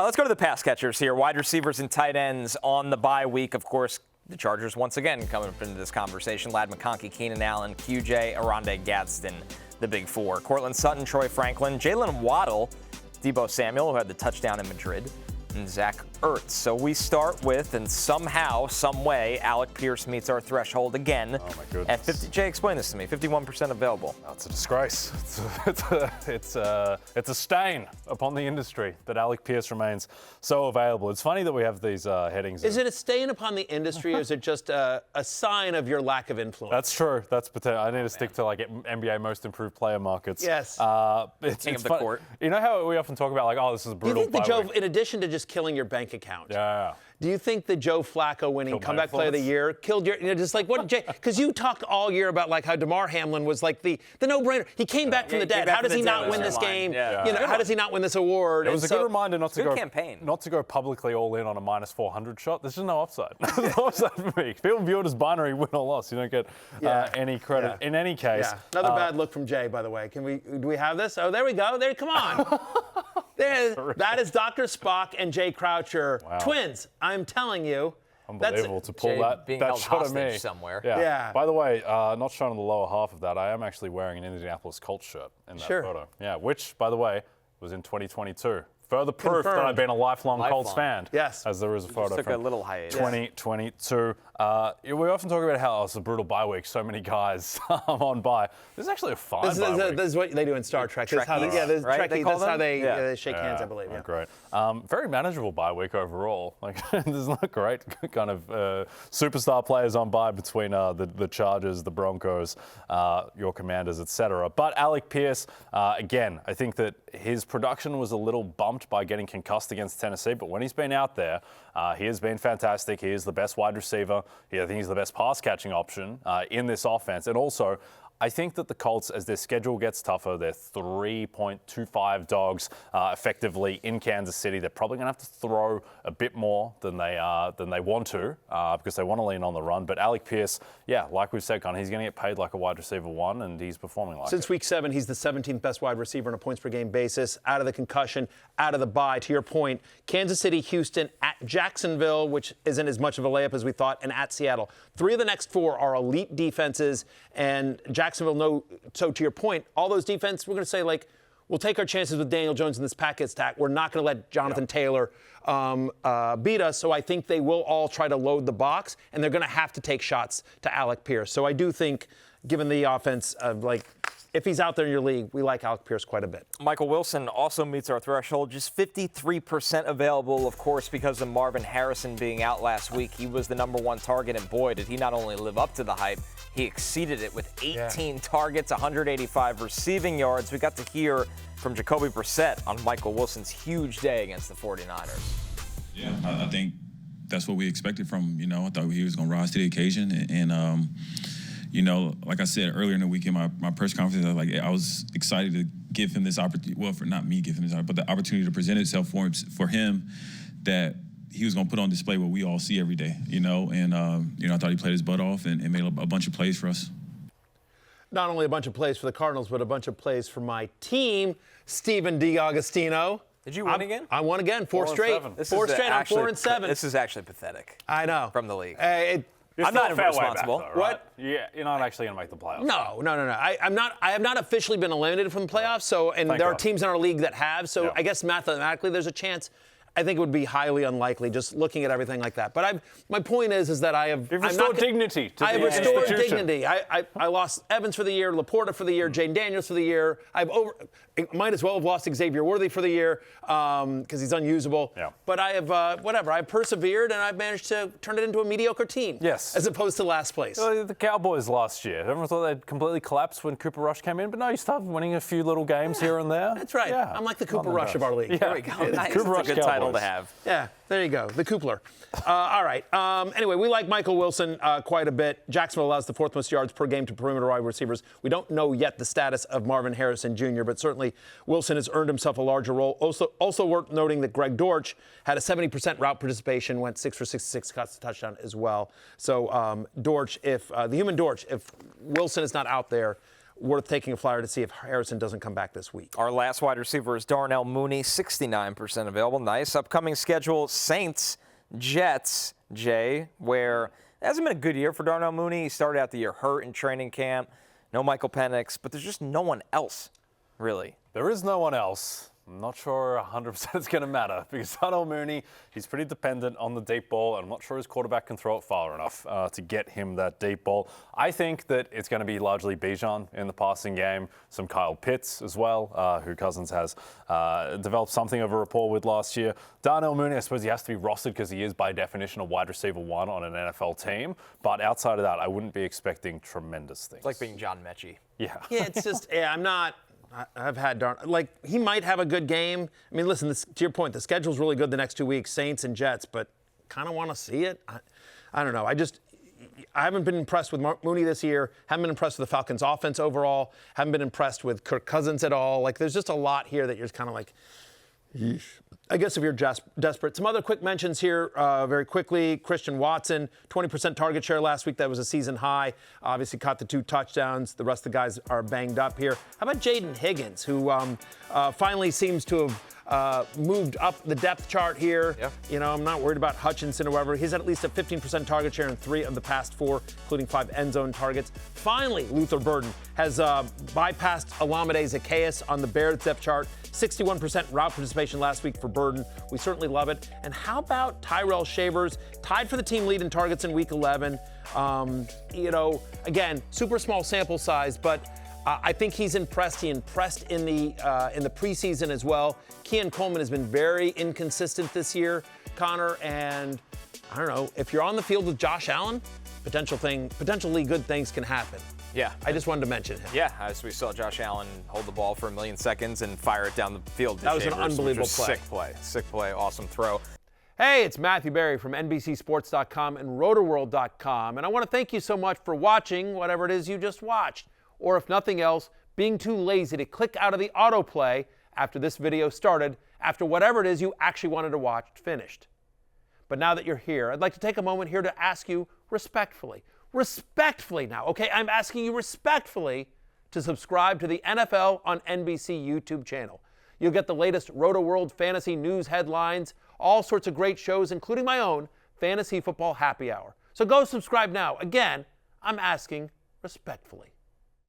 Let's go to the pass catchers here. Wide receivers and tight ends on the bye week. Of course, the Chargers once again coming up into this conversation. Ladd McConkey, Keenan Allen, QJ, Aronde Gadsden, the big four. Cortland Sutton, Troy Franklin, Jalen Waddle, Deebo Samuel, who had the touchdown in Madrid, and Zach Ertz. So we start with, and somehow, some way, Alec Pierce meets our threshold again. Oh my goodness. At 50. Jay, explain this to me. 51% available. That's a disgrace. It's a stain upon the industry that Alec Pierce remains so available. It's funny that we have these headings. Is it a stain upon the industry, or is it just a sign of your lack of influence? That's true. That's potential. I need to stick to like NBA most improved player markets. Yes. King of the court. You know how we often talk about like, oh, this is a brutal. Do you think that Joe, in addition to just killing your bank account, do you think the Joe Flacco winning comeback player of the year killed your, just like what, Jay? Because you talked all year about like how DeMar Hamlin was like the no-brainer. He came back from the dead. How does he not win this game? How does he not win this award? It was a good reminder not to go publicly all in on a minus 400 shot. There's just no upside. There's no upside for me. People view it as binary win or loss. You don't get any credit. In any case. Another bad look from Jay, by the way. Do we have this? Oh, there we go. Come on. That is Dr. Spock and Jay Croucher, twins. I'm telling you. Unbelievable to pull being that held shot of me somewhere. Yeah. By the way, not shown on the lower half of that, I am actually wearing an Indianapolis Colts shirt in that photo. Yeah, which, by the way, was in 2022. Further proof that I've been a lifelong Colts fan. Yes. As there is a photo took from a little hiatus. 2022. We often talk about how it's a brutal bye week. So many guys on bye. This is actually a fine bye week. This is what they do in Star Trek. That's how they shake hands, I believe. Great. Very manageable bye week overall. Like, there's not great kind of superstar players on bye between the Chargers, the Broncos, your Commanders, etc. But Alec Pierce, again, I think that his production was a little bumped by getting concussed against Tennessee, but when he's been out there, he has been fantastic. He is the best wide receiver. I think he's the best pass-catching option in this offense. And also, I think that the Colts, as their schedule gets tougher, they're 3.25 dogs effectively in Kansas City. They're probably going to have to throw a bit more than they want to because they want to lean on the run. But Alec Pierce, like we've said, he's going to get paid like a wide receiver one, and he's performing like Since week 7, he's the 17th best wide receiver on a points-per-game basis, out of the concussion, out of the bye. To your point, Kansas City, Houston, at Jacksonville, which isn't as much of a layup as we thought, and at Seattle. 3 of the next 4 are elite defenses, and Jacksonville, so to your point, all those defense, we're going to say, like, we'll take our chances with Daniel Jones in this package stack. We're not going to let Jonathan Taylor beat us. So I think they will all try to load the box, and they're going to have to take shots to Alec Pierce. So I do think, given the offense of, like, if he's out there in your league, we like Alec Pierce quite a bit. Michael Wilson also meets our threshold, just 53% available, of course, because of Marvin Harrison being out last week. He was the #1 target, and boy, did he not only live up to the hype, he exceeded it with 18 targets, 185 receiving yards. We got to hear from Jacoby Brissett on Michael Wilson's huge day against the 49ers. Yeah, I think that's what we expected from him. I thought he was going to rise to the occasion, and like I said earlier in the week in my press conference, I was excited to give him this opportunity. Well, for not me giving him this opportunity, but the opportunity to present itself for him, that he was going to put on display what we all see every day. And I thought he played his butt off and made a bunch of plays for us. Not only a bunch of plays for the Cardinals, but a bunch of plays for my team, Stephen DiAgostino. Did you win again? I won again, 4 straight. 4 straight. I'm 4-7. This is actually pathetic. I know. From the league. I'm not responsible. Back, though, right? What? Yeah, you're not actually going to make the playoffs. No. I have not officially been eliminated from the playoffs. There are teams in our league that have. So I guess mathematically there's a chance. I think it would be highly unlikely, just looking at everything like that. But my point is that I have. You've restored dignity to the institution. I have restored dignity. I lost Evans for the year, Laporta for the year, Jaden Daniels for the year. Might as well have lost Xavier Worthy for the year because he's unusable. Yeah. But I have I've persevered and I've managed to turn it into a mediocre team. Yes. As opposed to last place. The Cowboys last year. Everyone thought they'd completely collapsed when Cooper Rush came in, but no, you started winning a few little games here and there. That's right. Yeah. I'm like the Cooper Rush of our league. Yeah. There we go. Nice. Cooper Rush, a good title to have. Yeah, there you go. The Coopler. All right. Anyway, we like Michael Wilson quite a bit. Jacksonville allows the 4th most yards per game to perimeter wide receivers. We don't know yet the status of Marvin Harrison Jr., but certainly Wilson has earned himself a larger role. Also worth noting that Greg Dortch had a 70% route participation, went 6 for 66, caught the touchdown as well. So Dortch, if the human Dortch, if Wilson is not out there, worth taking a flyer to see if Harrison doesn't come back this week. Our last wide receiver is Darnell Mooney, 69% available. Nice. Upcoming schedule, Saints, Jets, Jay, where it hasn't been a good year for Darnell Mooney. He started out the year hurt in training camp. No Michael Penix, but there's just no one else, really. There is no one else. I'm not sure 100% it's going to matter because Darnell Mooney, he's pretty dependent on the deep ball, and I'm not sure his quarterback can throw it far enough to get him that deep ball. I think that it's going to be largely Bijan in the passing game, some Kyle Pitts as well, who Cousins has developed something of a rapport with last year. Darnell Mooney, I suppose he has to be rostered because he is by definition a wide receiver 1 on an NFL team, but outside of that, I wouldn't be expecting tremendous things. It's like being John Mechie. Yeah. Yeah, it's just, I'm not. I've had he might have a good game. I mean, listen, to your point, the schedule's really good the next 2 weeks, Saints and Jets, but kind of want to see it. I don't know. I haven't been impressed with Mooney this year. Haven't been impressed with the Falcons' offense overall. Haven't been impressed with Kirk Cousins at all. Like, there's just a lot here that you're kind of like, yeesh. I guess if you're desperate. Some other quick mentions here very quickly. Christian Watson, 20% target share last week. That was a season high. Obviously caught the 2 touchdowns. The rest of the guys are banged up here. How about Jaden Higgins, who finally seems to have moved up the depth chart here? Yep. You know, I'm not worried about Hutchinson or whoever. He's at least a 15% target share in 3 of the past 4, including 5 end zone targets. Finally, Luther Burden has bypassed Olamide Zaccheaus on the Bears depth chart. 61% route participation last week for Burden. We certainly love it. And how about Tyrell Shavers, tied for the team lead in targets in Week 11? You know, again, super small sample size, but I think he's impressed. He impressed in the preseason as well. Keon Coleman has been very inconsistent this year, Connor, and I don't know, if you're on the field with Josh Allen, potentially good things can happen. Yeah. I just wanted to mention him. Yeah, as we saw Josh Allen hold the ball for 1 million seconds and fire it down the field. That was an unbelievable play. Sick play, awesome throw. Hey, it's Matthew Berry from NBCSports.com and RotoWorld.com, and I want to thank you so much for watching whatever it is you just watched, or if nothing else, being too lazy to click out of the autoplay after this video started, after whatever it is you actually wanted to watch finished. But now that you're here, I'd like to take a moment here to ask you respectfully now, okay? I'm asking you respectfully to subscribe to the NFL on NBC YouTube channel. You'll get the latest Roto-World fantasy news headlines, all sorts of great shows, including my own Fantasy Football Happy Hour. So go subscribe now. Again, I'm asking respectfully.